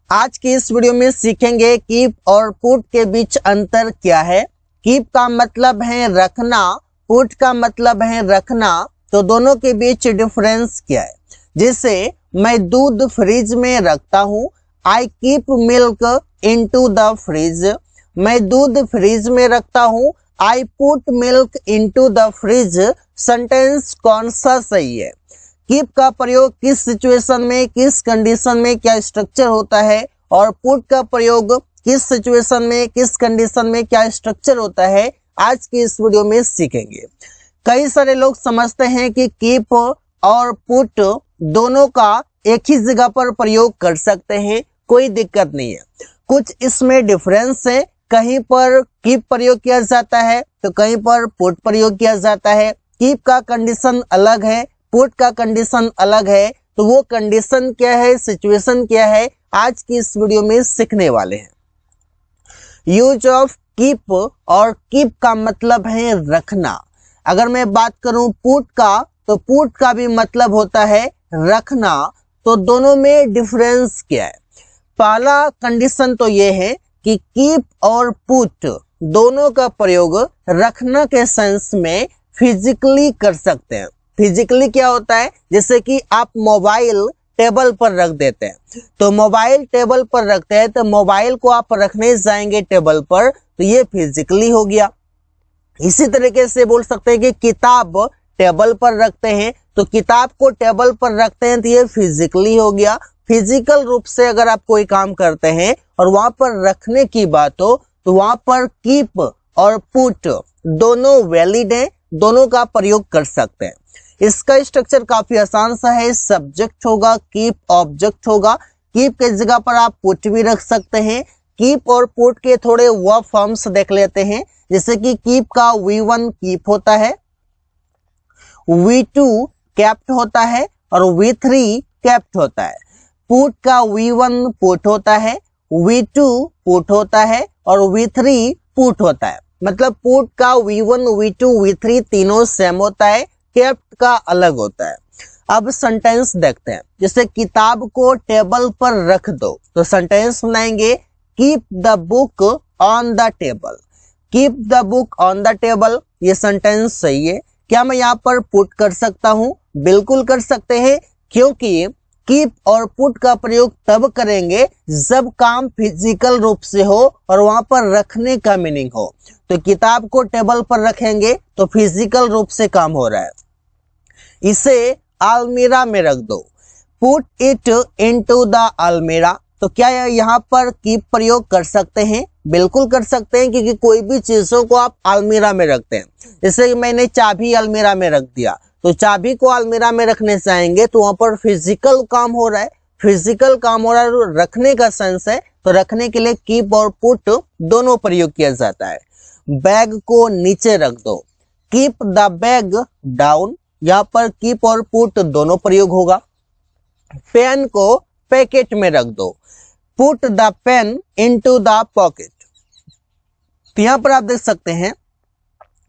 आज की इस वीडियो में सीखेंगे कीप और पुट के बीच अंतर क्या है। कीप का मतलब है रखना, पुट का मतलब है रखना, तो दोनों के बीच डिफरेंस क्या है। जैसे मैं दूध फ्रिज में रखता हूँ, I keep milk into the fridge. मैं दूध फ्रिज में रखता हूँ, I put milk into the fridge. Sentence कौन सा सही है? कीप का प्रयोग किस सिचुएशन में, किस कंडीशन में, क्या स्ट्रक्चर होता है, और पुट का प्रयोग किस सिचुएशन में, किस कंडीशन में, क्या स्ट्रक्चर होता है, आज की इस वीडियो में सीखेंगे। कई सारे लोग समझते हैं कि कीप और पुट दोनों का एक ही जगह पर प्रयोग कर सकते हैं, कोई दिक्कत नहीं है। कुछ इसमें डिफरेंस है, कहीं पर कीप प्रयोग किया जाता है तो कहीं पर पुट प्रयोग किया जाता है। कीप का कंडीशन अलग है, पुट का कंडीशन अलग है, तो वो कंडीशन क्या है, सिचुएशन क्या है, आज की इस वीडियो में सीखने वाले हैं। यूज ऑफ कीप, और कीप का मतलब है रखना। अगर मैं बात करूं पुट का, तो पुट का भी मतलब होता है रखना। तो दोनों में डिफरेंस क्या है? पहला कंडीशन तो ये है कि कीप और पुट दोनों का प्रयोग रखना के सेंस में फिजिकली कर सकते हैं। फिजिकली क्या होता है? जैसे कि आप मोबाइल टेबल पर रख देते हैं, तो मोबाइल टेबल पर रखते हैं तो मोबाइल को आप रखने जाएंगे टेबल पर, तो ये फिजिकली हो गया। इसी तरीके से बोल सकते हैं कि किताब टेबल पर रखते हैं, तो किताब को टेबल पर रखते हैं तो ये फिजिकली हो गया। फिजिकल रूप से अगर आप कोई काम करते हैं और वहां पर रखने की बात हो, तो वहां पर कीप और पुट दोनों वैलिड है, दोनों का प्रयोग कर सकते हैं। इसका स्ट्रक्चर काफी आसान सा है। सब्जेक्ट होगा, कीप ऑब्जेक्ट होगा। कीप के जगह पर आप पुट भी रख सकते हैं। कीप और पुट के थोड़े वर्ब फॉर्म्स देख लेते हैं। जैसे कि कीप का V1 कीप होता है, V2 केप्ट होता है और V3 केप्ट होता है। पुट का V1 पुट होता है, V2 पुट होता है और V3 पुट होता है। मतलब पुट का V1, V2, V3 तीनों सेम होता है, केप्ट का अलग होता है। अब सेंटेंस देखते हैं। जैसे किताब को टेबल पर रख दो, तो सेंटेंस बनाएंगे keep the book on the table. Keep the book on the table, ये सेंटेंस सही है। क्या मैं यहाँ पर पुट कर सकता हूँ? बिल्कुल कर सकते हैं, क्योंकि कीप और पुट का प्रयोग तब करेंगे जब काम फिजिकल रूप से हो और वहां पर रखने का मीनिंग हो। तो किताब को टेबल पर रखेंगे तो फिजिकल रूप से काम हो रहा है। इसे अलमीरा में रख दो, पुट इट इनटू द अलमीरा। तो क्या यहाँ पर कीप प्रयोग कर सकते हैं? बिल्कुल कर सकते हैं, क्योंकि कोई भी चीजों को आप अलमीरा में रखते हैं। जैसे मैंने चाबी अलमीरा में रख दिया, तो चाबी को अलमीरा में रखने जाएंगे तो वहां पर फिजिकल काम हो रहा है, फिजिकल काम हो रहा है, रखने का सेंस है, तो रखने के लिए कीप और पुट दोनों प्रयोग किया जाता है। बैग को नीचे रख दो, कीप द बैग डाउन, यहाँ पर कीप और पुट दोनों प्रयोग होगा। पेन को पैकेट में रख दो, put the pen into the pocket. तो यहाँ पर आप देख सकते हैं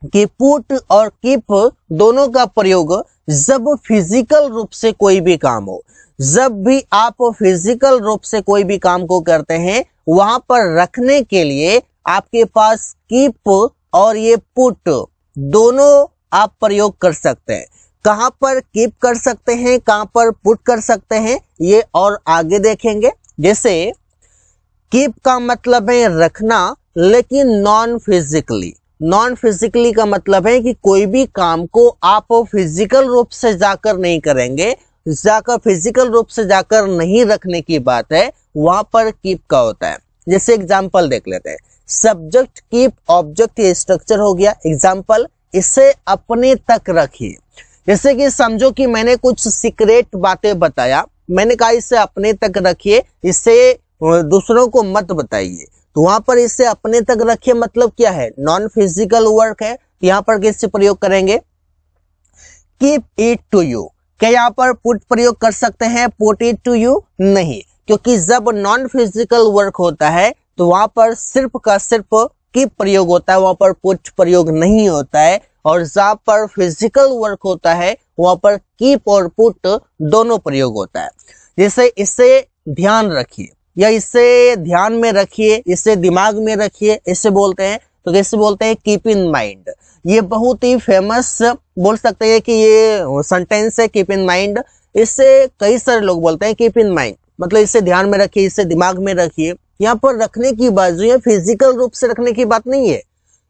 कि पुट और कीप दोनों का प्रयोग जब फिजिकल रूप से कोई भी काम हो, जब भी आप फिजिकल रूप से कोई भी काम को करते हैं, वहां पर रखने के लिए आपके पास कीप और ये पुट दोनों आप प्रयोग कर सकते हैं। कहां पर कीप कर सकते हैं, कहां पर पुट कर सकते हैं, ये और आगे देखेंगे। जैसे कीप का मतलब है रखना, लेकिन नॉन फिजिकली। नॉन फिजिकली का मतलब है कि कोई भी काम को आप फिजिकल रूप से जाकर नहीं करेंगे, जाकर फिजिकल रूप से जाकर नहीं रखने की बात है, वहां पर कीप का होता है। जैसे एग्जांपल देख लेते हैं। सब्जेक्ट कीप ऑब्जेक्ट, ये स्ट्रक्चर हो गया। एग्जांपल, इसे अपने तक रखिए। जैसे कि समझो कि मैंने कुछ सीक्रेट बातें बताया, मैंने कहा इसे अपने तक रखिए, इसे दूसरों को मत बताइए। तो वहां पर इसे अपने तक रखिए मतलब क्या है? नॉन फिजिकल वर्क है। यहाँ पर किससे प्रयोग करेंगे? Keep it to you. क्या यहाँ पर पुट प्रयोग कर सकते हैं? पुट इट टू यू नहीं, क्योंकि जब नॉन फिजिकल वर्क होता है तो वहां पर सिर्फ का सिर्फ कीप प्रयोग होता है, वहां पर पुट प्रयोग नहीं होता है। और जहां पर फिजिकल वर्क होता है वहां पर कीप और पुट दोनों प्रयोग होता है। जैसे इसे ध्यान रखिए, या इसे ध्यान में रखिए, इसे दिमाग में रखिए, इसे बोलते हैं। तो कैसे बोलते हैं? Keep in mind. ये बहुत ही फेमस बोल सकते हैं कि ये सेंटेंस है कीप इन माइंड। इससे कई सारे लोग बोलते हैं कीप इन माइंड, मतलब इसे ध्यान में रखिए, इसे दिमाग में रखिए। यहाँ पर रखने की बात जो है फिजिकल रूप से रखने की बात नहीं है,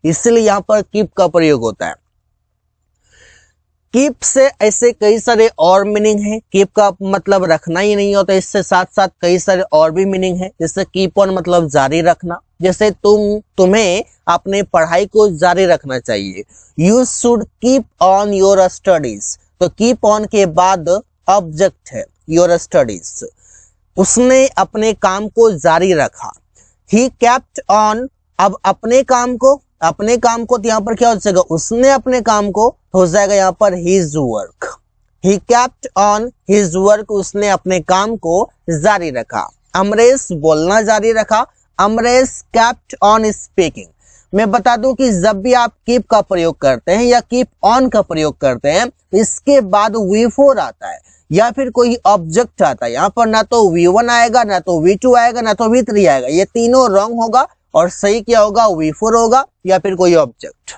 इसलिए यहाँ पर कीप का प्रयोग होता है। कीप से ऐसे कई सारे और मीनिंग है। कीप का मतलब रखना ही नहीं होता, इससे साथ साथ कई सारे और भी मीनिंग है। जैसे कीप ऑन मतलब जारी रखना, जैसे तुम्हें अपने पढ़ाई को जारी रखना चाहिए। You should keep on your studies. तो कीप ऑन के बाद ऑब्जेक्ट है योर स्टडीज। उसने अपने काम को जारी रखा। ही केप्ट ऑन, अब अपने काम को तो यहाँ पर क्या हो जाएगा? उसने अपने काम को हो जाएगा यहाँ पर his work. He kept on his work, उसने अपने काम को जारी रखा। अमरेश बोलना जारी रखा। Amresh kept on speaking. मैं बता दूं कि जब भी आप कीप का प्रयोग करते हैं या कीप ऑन का प्रयोग करते हैं, इसके बाद V4 आता है या फिर कोई ऑब्जेक्ट आता है। यहाँ पर ना तो V1 आएगा, ना तो V2 आएगा, ना तो V3 आएगा। ये तीनों रॉन्ग होगा और सही क्या होगा? V4 होगा या फिर कोई ऑब्जेक्ट।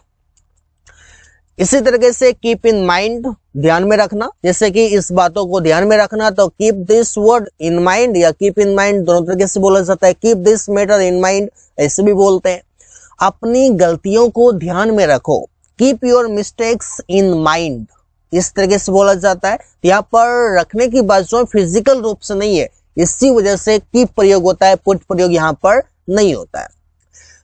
इसी तरीके से कीप इन माइंड, ध्यान में रखना। जैसे कि इस बातों को ध्यान में रखना, तो keep this word in mind या कीप इन माइंड दोनों तरीके से बोला जाता है। Keep this matter in mind ऐसे भी बोलते हैं। अपनी गलतियों को ध्यान में रखो। Keep your mistakes in mind, इस तरीके से बोला जाता है। यहाँ पर रखने की बात जो फिजिकल रूप से नहीं है, इसी वजह से कीप प्रयोग होता है, पुट प्रयोग यहाँ पर नहीं होता है।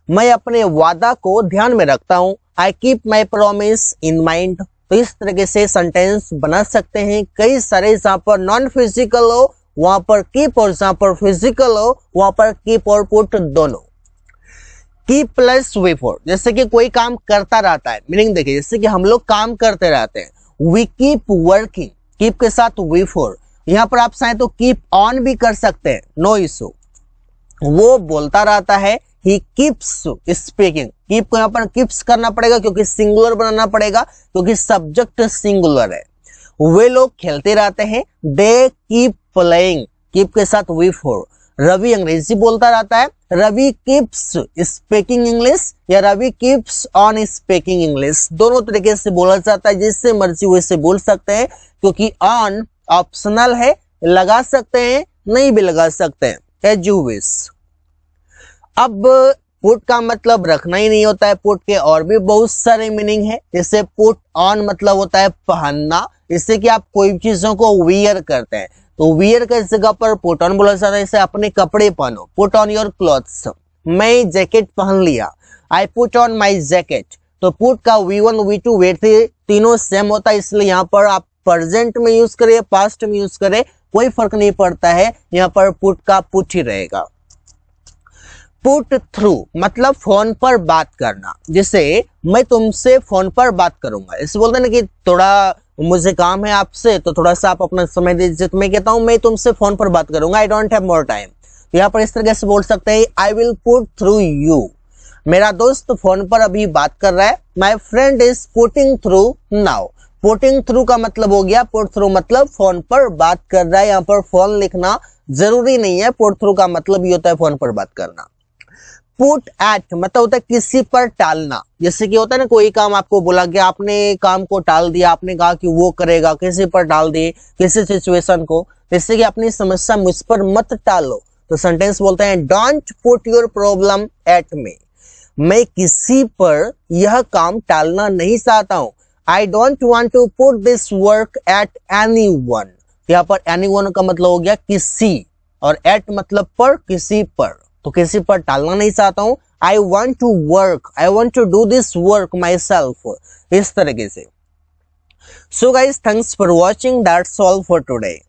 मैं अपने वादा को ध्यान में रखता हूं। I keep my promise in mind. तो इस तरीके से सेंटेंस बना सकते हैं कई सारे। जहां पर नॉन फिजिकल हो वहां पर कीप, और जहां पर फिजिकल हो वहां पर कीप और पुट दोनों। कीप प्लस V4, जैसे कि कोई काम करता रहता है। मीनिंग देखिए, जैसे कि हम लोग काम करते रहते हैं, वी कीप वर्किंग। कीप के साथ V4। यहाँ पर आप चाहें तो कीप ऑन भी कर सकते हैं, नो इशू। वो बोलता रहता है। He keeps speaking. कीप को यहाँ पर कीप्स करना पड़ेगा क्योंकि सिंगुलर बनाना पड़ेगा, क्योंकि सब्जेक्ट सिंगुलर है। वे लोग खेलते रहते हैं। They keep playing. कीप के साथ V4। रवि अंग्रेजी बोलता रहता है। रवि कीप्स स्पीकिंग इंग्लिश या Ravi keeps on speaking English, दोनों तरीके से बोला जाता है। जिससे मर्जी वैसे बोल सकते हैं, क्योंकि ऑन ऑप्शनल है, लगा सकते हैं, नहीं भी लगा सकते हैं, एज यू विश। अब पुट का मतलब रखना ही नहीं होता है। पुट के और भी बहुत सारे मीनिंग है। जैसे पुट ऑन मतलब होता है पहनना, इससे कि आप कोई चीजों को वियर करते हैं, तो वियर की जगह पर पुट ऑन बोला जाता है। जैसे अपने कपड़े पहनो, पुट ऑन योर क्लॉथ्स। मैं जैकेट पहन लिया, I put on my jacket. तो पुट का V1 V2 V3 तीनों सेम होता है, इसलिए यहाँ पर आप प्रेजेंट में यूज करें, पास्ट में यूज करें, कोई फर्क नहीं पड़ता है। यहाँ पर पुट का पुट ही रहेगा। पुट थ्रू मतलब फोन पर बात करना। जैसे मैं तुमसे फोन पर बात करूंगा, इसे बोलते हैं ना कि थोड़ा मुझे काम है आपसे, तो थोड़ा सा आप अपना समय दीजिए। तो मैं कहता हूं मैं तुमसे फोन पर बात करूंगा, I don't have more time. तो यहाँ पर इस तरीके से बोल सकते हैं, I will put through you. मेरा दोस्त फोन पर अभी बात कर रहा है। My friend is putting through now. Putting through का मतलब हो गया, पुट थ्रू मतलब फोन पर बात कर रहा है। यहाँ पर फोन लिखना जरूरी नहीं है, पुट थ्रू का मतलब ये होता है फोन पर बात करना। पुट एट मतलब होता है किसी पर टालना। जैसे कि होता है ना, कोई काम आपको बोला गया, आपने काम को टाल दिया, आपने कहा कि वो करेगा, किसी पर टाल दिए, किसी सिचुएशन को। जैसे कि अपनी समस्या मुझ पर मत टालो, तो सेंटेंस बोलते हैं don't put your problem at me. मैं किसी पर यह काम टालना नहीं चाहता हूं। I don't want to put this work at anyone. यहाँ पर एनीवन का मतलब हो गया किसी, और एट मतलब पर, किसी पर, तो किसी पर टालना नहीं चाहता हूं। I want to work, I want to do this work myself, इस तरीके से। So guys, thanks for watching, that's all for today.